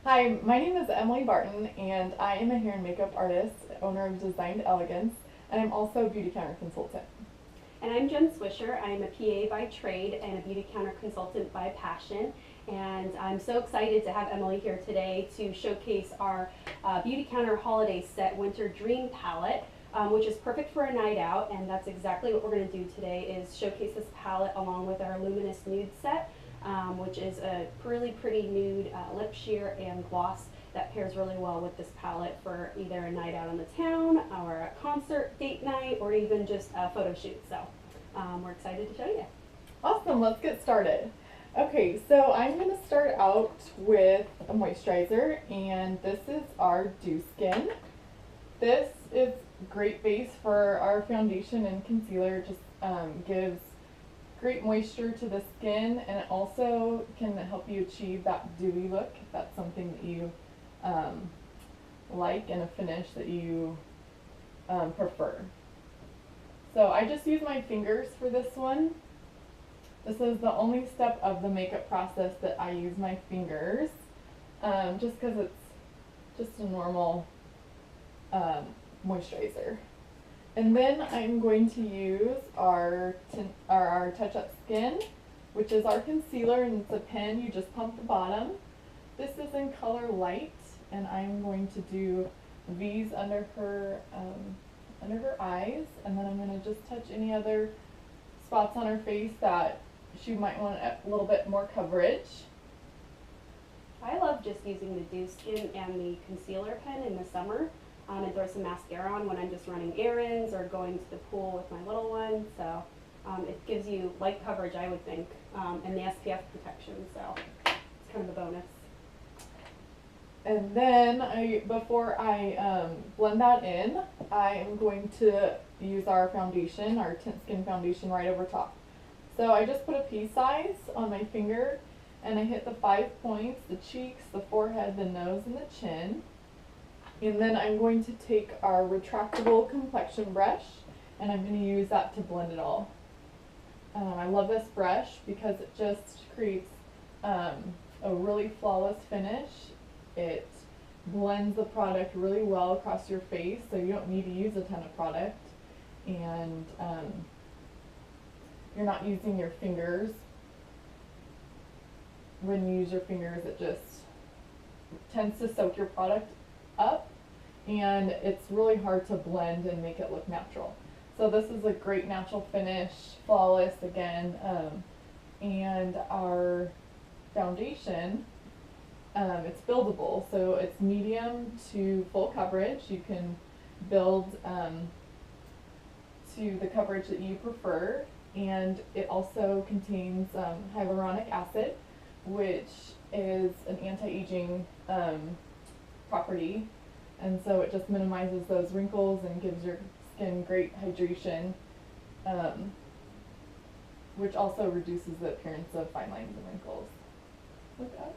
Hi, my name is Emily Barton, and I am a hair and makeup artist, owner of Designed-Elegance, and I'm also a Beautycounter consultant. And I'm Jen Swisher. I'm a PA by trade and a beauty counter consultant by passion. And I'm so excited to have Emily here today to showcase our Beauty Counter Holiday Set Winter Dream palette, which is perfect for a night out. And that's exactly what we're going to do today is showcase this palette along with our luminous nude set, which is a really pretty nude lip sheer and gloss that pairs really well with this palette for either a night out on the town or a concert date night or even just a photo shoot. So we're excited to show you. Awesome, let's get started. Okay, so I'm going to start out with a moisturizer, and this is our Dew Skin. This is great base for our foundation and concealer. It just gives great moisture to the skin, and it also can help you achieve that dewy look if that's something that you like and a finish that you prefer. So I just use my fingers for this one. This is the only step of the makeup process that I use my fingers, just because it's just a normal moisturizer. And then I'm going to use our Touch Up Skin, which is our concealer, and it's a pen. You just pump the bottom. This is in color light, and I'm going to do V's under her eyes, and then I'm going to just touch any other spots on her face that she might want a little bit more coverage. I love just using the Dew Skin and the concealer pen in the summer and throw some mascara on when I'm just running errands or going to the pool with my little one. So it gives you light coverage, I would think, and the SPF protection. So it's kind of a bonus. And then before I blend that in, I am going to use our foundation, our Tint Skin foundation, right over top. So I just put a pea size on my finger, and I hit the 5 points, the cheeks, the forehead, the nose, and the chin. And then I'm going to take our retractable complexion brush, and I'm going to use that to blend it all. I love this brush because it just creates a really flawless finish. It blends the product really well across your face, so you don't need to use a ton of product. And you're not using your fingers. When you use your fingers, it just tends to soak your product up, and it's really hard to blend and make it look natural. So this is a great natural finish, flawless again, and our foundation, it's buildable, so it's medium to full coverage. You can build to the coverage that you prefer, and it also contains hyaluronic acid, which is an anti-aging property, and so it just minimizes those wrinkles and gives your skin great hydration, which also reduces the appearance of fine lines and wrinkles. Look up.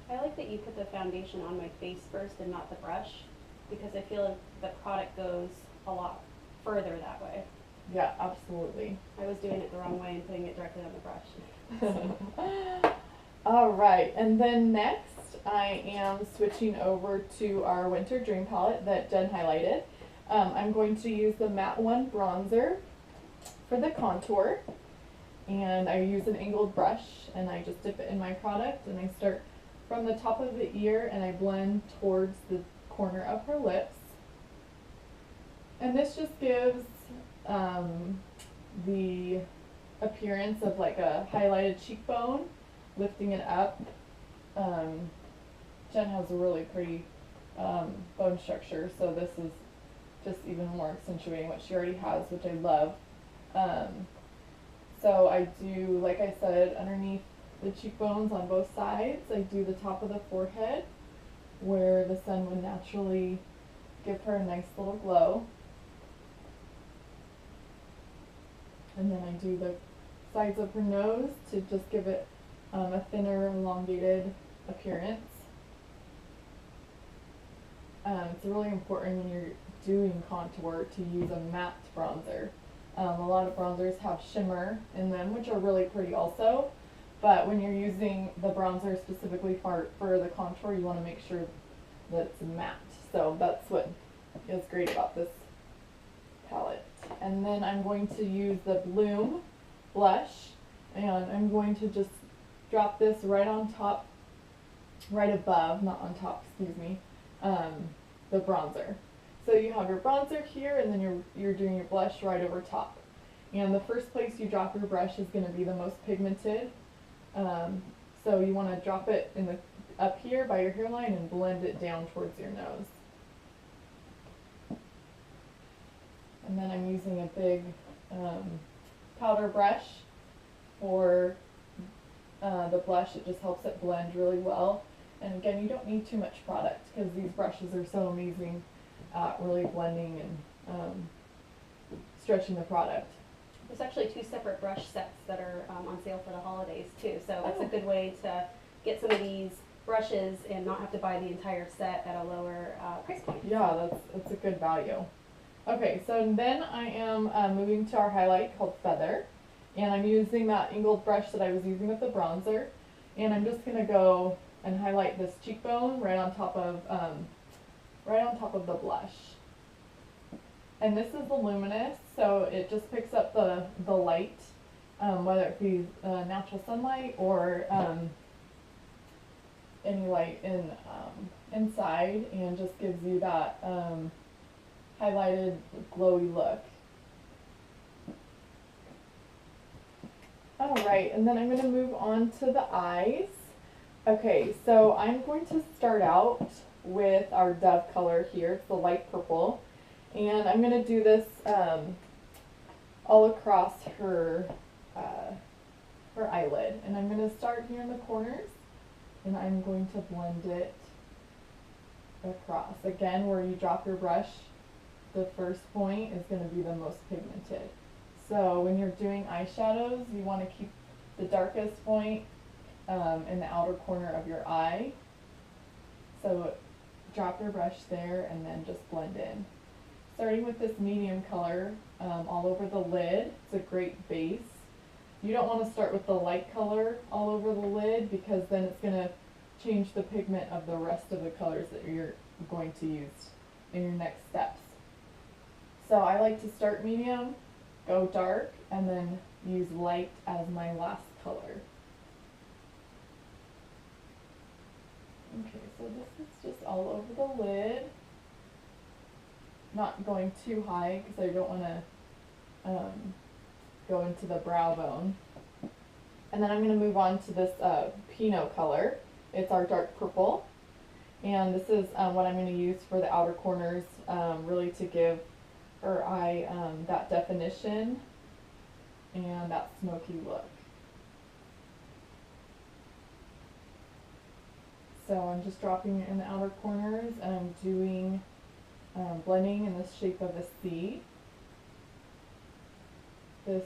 I like that you put the foundation on my face first and not the brush because I feel like the product goes a lot further that way. Yeah, absolutely. I was doing it the wrong way and putting it directly on the brush. All right, and then next I am switching over to our Winter Dream palette that Jen highlighted. I'm going to use the Matte One bronzer for the contour, and I use an angled brush, and I just dip it in my product, and I start from the top of the ear, and I blend towards the corner of her lips. And this just gives the appearance of like a highlighted cheekbone, lifting it up. Jen has a really pretty bone structure, so this is just even more accentuating what she already has, which I love. So I do, like I said, underneath the cheekbones on both sides. I do the top of the forehead, where the sun would naturally give her a nice little glow. And then I do the sides of her nose to just give it a thinner, elongated appearance. It's really important when you're doing contour to use a matte bronzer. A lot of bronzers have shimmer in them, which are really pretty also. But when you're using the bronzer specifically for the contour, you want to make sure that it's matte. So that's what is great about this palette. And then I'm going to use the Bloom blush, and I'm going to just drop this right on top, right above, not on top, excuse me, the bronzer. So you have your bronzer here, and then you're doing your blush right over top. And the first place you drop your brush is going to be the most pigmented. So you want to drop it up here by your hairline and blend it down towards your nose. And then I'm using a big powder brush for the blush. It just helps it blend really well. And again, you don't need too much product because these brushes are so amazing at really blending and stretching the product. There's actually 2 separate brush sets that are on sale for the holidays too, so it's a good way to get some of these brushes and not have to buy the entire set at a lower price point. Yeah, that's a good value. Okay, so then I am moving to our highlight called Feather, and I'm using that angled brush that I was using with the bronzer, and I'm just gonna go and highlight this cheekbone right on top of the blush. And this is the luminous, so it just picks up the light, whether it be natural sunlight or any light inside, and just gives you that highlighted, glowy look. Alright, and then I'm going to move on to the eyes. Okay, so I'm going to start out with our Dove color here. It's the light purple. And I'm going to do this all across her eyelid. And I'm going to start here in the corners, and I'm going to blend it across. Again, where you drop your brush, the first point is going to be the most pigmented. So when you're doing eyeshadows, you want to keep the darkest point in the outer corner of your eye. So drop your brush there and then just blend in. Starting with this medium color all over the lid. It's a great base. You don't want to start with the light color all over the lid because then it's going to change the pigment of the rest of the colors that you're going to use in your next steps. So I like to start medium, go dark, and then use light as my last color. Okay, so this is just all over the lid. Not going too high because I don't want to go into the brow bone. And then I'm going to move on to this Pinot color. It's our dark purple. And this is what I'm going to use for the outer corners, really to give her eye that definition and that smoky look. So I'm just dropping it in the outer corners, and I'm doing blending in the shape of a C. This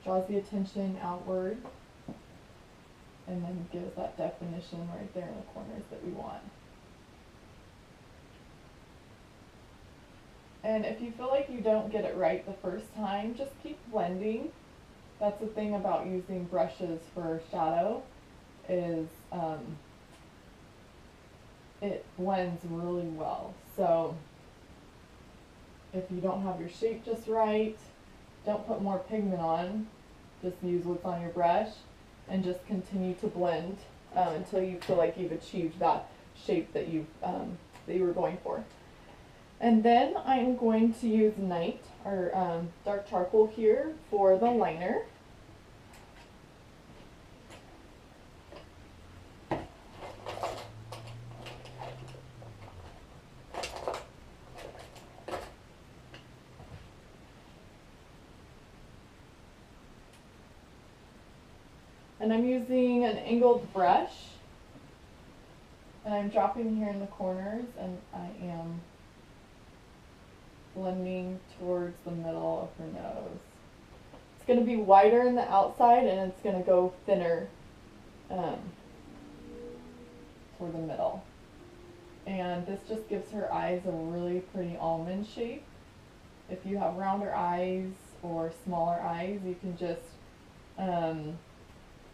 draws the attention outward and then gives that definition right there in the corners that we want. And if you feel like you don't get it right the first time, just keep blending. That's the thing about using brushes for shadow, is it blends really well. So if you don't have your shape just right, don't put more pigment on. Just use what's on your brush and just continue to blend until you feel like you've achieved that shape that you were going for. And then I'm going to use Night, or dark charcoal here, for the liner. And I'm using an angled brush, and I'm dropping here in the corners, and I am blending towards the middle of her nose. It's going to be wider in the outside, and it's going to go thinner toward the middle. And this just gives her eyes a really pretty almond shape. If you have rounder eyes or smaller eyes, you can just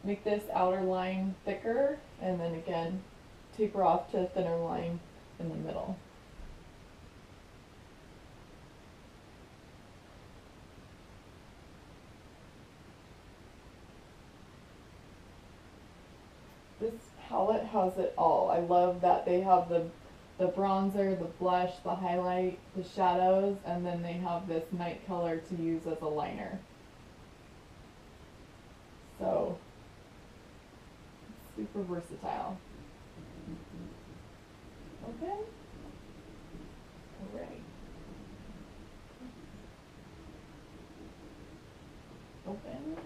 make this outer line thicker and then again taper off to a thinner line in the middle. This palette has it all. I love that they have the bronzer, the blush, the highlight, the shadows, and then they have this night color to use as a liner. So, super versatile. Open. Alright. Open.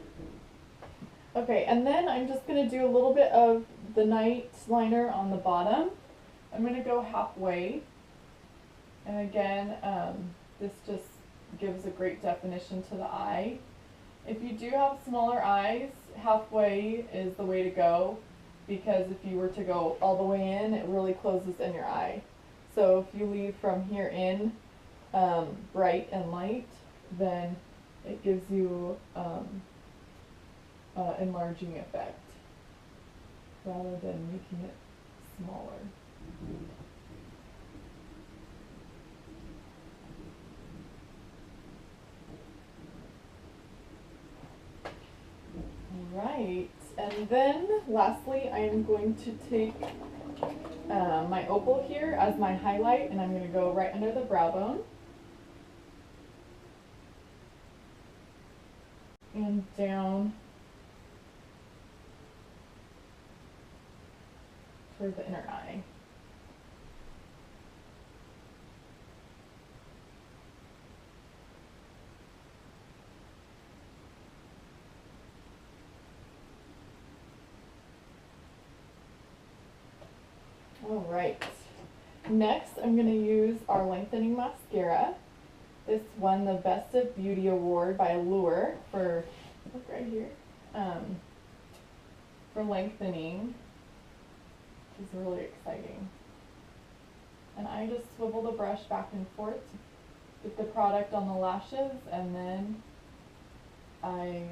Okay, and then I'm just going to do a little bit of the night liner on the bottom. I'm going to go halfway. And again, this just gives a great definition to the eye. If you do have smaller eyes, halfway is the way to go, because if you were to go all the way in, it really closes in your eye. So if you leave from here in bright and light, then it gives you enlarging effect rather than making it smaller. Alright, and then lastly I am going to take my opal here as my highlight, and I'm going to go right under the brow bone and down toward the inner eye. Alright, next I'm going to use our lengthening mascara. This won the Best of Beauty Award by Allure for, look right here, for lengthening, which is really exciting. And I just swivel the brush back and forth to get the product on the lashes, and then I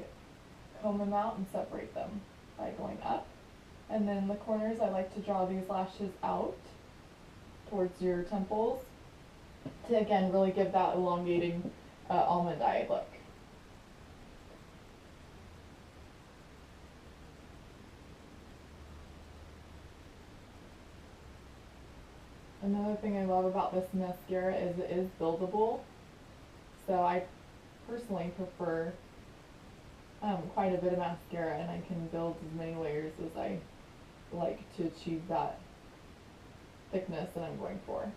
comb them out and separate them by going up. And then the corners, I like to draw these lashes out towards your temples to again really give that elongating almond eye look. Another thing I love about this mascara is it is buildable. So I personally prefer quite a bit of mascara, and I can build as many layers as I like to achieve that thickness that I'm going for.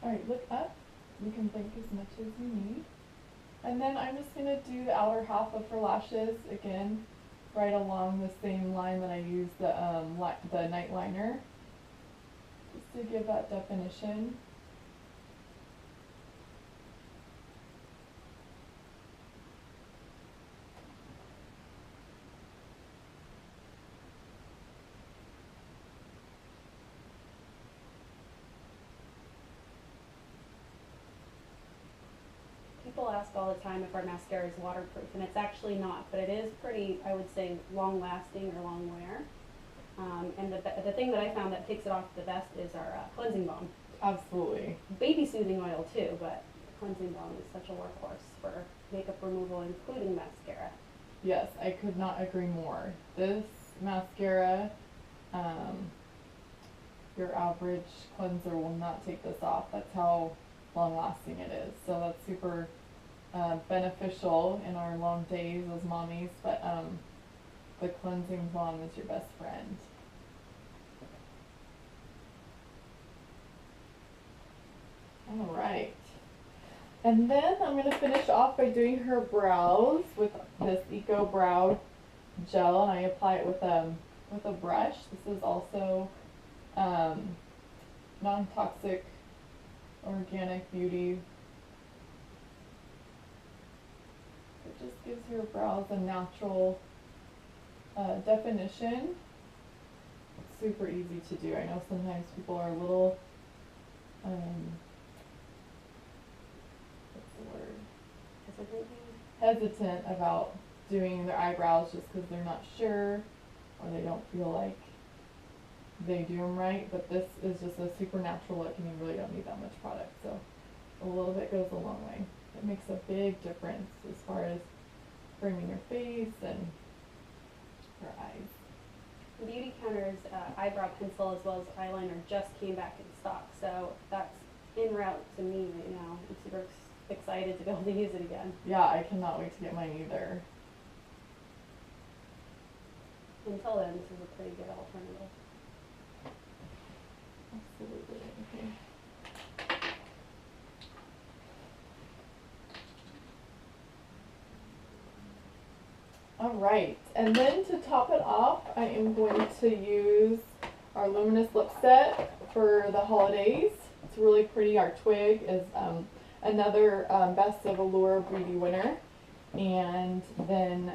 Alright, look up. You can blink as much as you need. And then I'm just going to do the outer half of her lashes, again, right along the same line that I used the night liner, just to give that definition. People ask all the time if our mascara is waterproof, and it's actually not, but it is pretty, I would say, long-lasting or long wear. And the thing that I found that takes it off the best is our cleansing balm. Absolutely. Baby soothing oil too, but cleansing balm is such a workhorse for makeup removal, including mascara. Yes, I could not agree more. This mascara, your average cleanser will not take this off. That's how long lasting it is. So that's super beneficial in our long days as mommies, but the cleansing balm is your best friend. Alright. And then I'm going to finish off by doing her brows with this Eco Brow Gel, and I apply it with a brush. This is also non-toxic organic beauty. It just gives her brows a natural definition. super easy to do. I know sometimes people are a little, what's the word? Hesitant about doing their eyebrows just because they're not sure or they don't feel like they do them right. But this is just a super natural look and you really don't need that much product. So a little bit goes a long way. It makes a big difference as far as framing your face and your eyes. Beautycounter's eyebrow pencil as well as eyeliner just came back in stock, so that's en route to me right now. I'm super excited to be able to use it again. Yeah, I cannot wait to get mine either. Until then, this is a pretty good alternative. Absolutely. Okay. Alright, and then to top it off, I am going to use our luminous lip set for the holidays. It's really pretty. Our twig is another Best of Allure Beauty winner. And then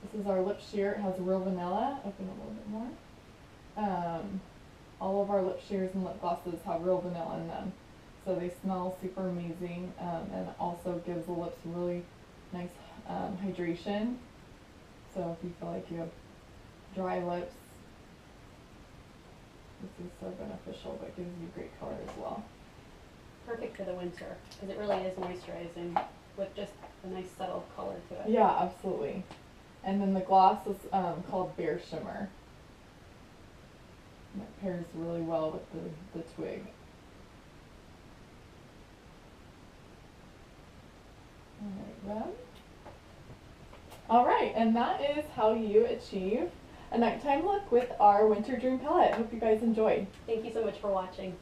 this is our lip sheer. It has real vanilla. Open a little bit more. All of our lip sheers and lip glosses have real vanilla in them. So they smell super amazing and also gives the lips really nice hydration. So if you feel like you have dry lips, this is so beneficial, but gives you great color as well. Perfect for the winter because it really is moisturizing with just a nice subtle color to it. Yeah, absolutely. And then the gloss is called Bare Shimmer. And it pairs really well with the twig. Alright, Reb. Alright, and that is how you achieve a nighttime look with our Winter Dream palette. Hope you guys enjoyed. Thank you so much for watching.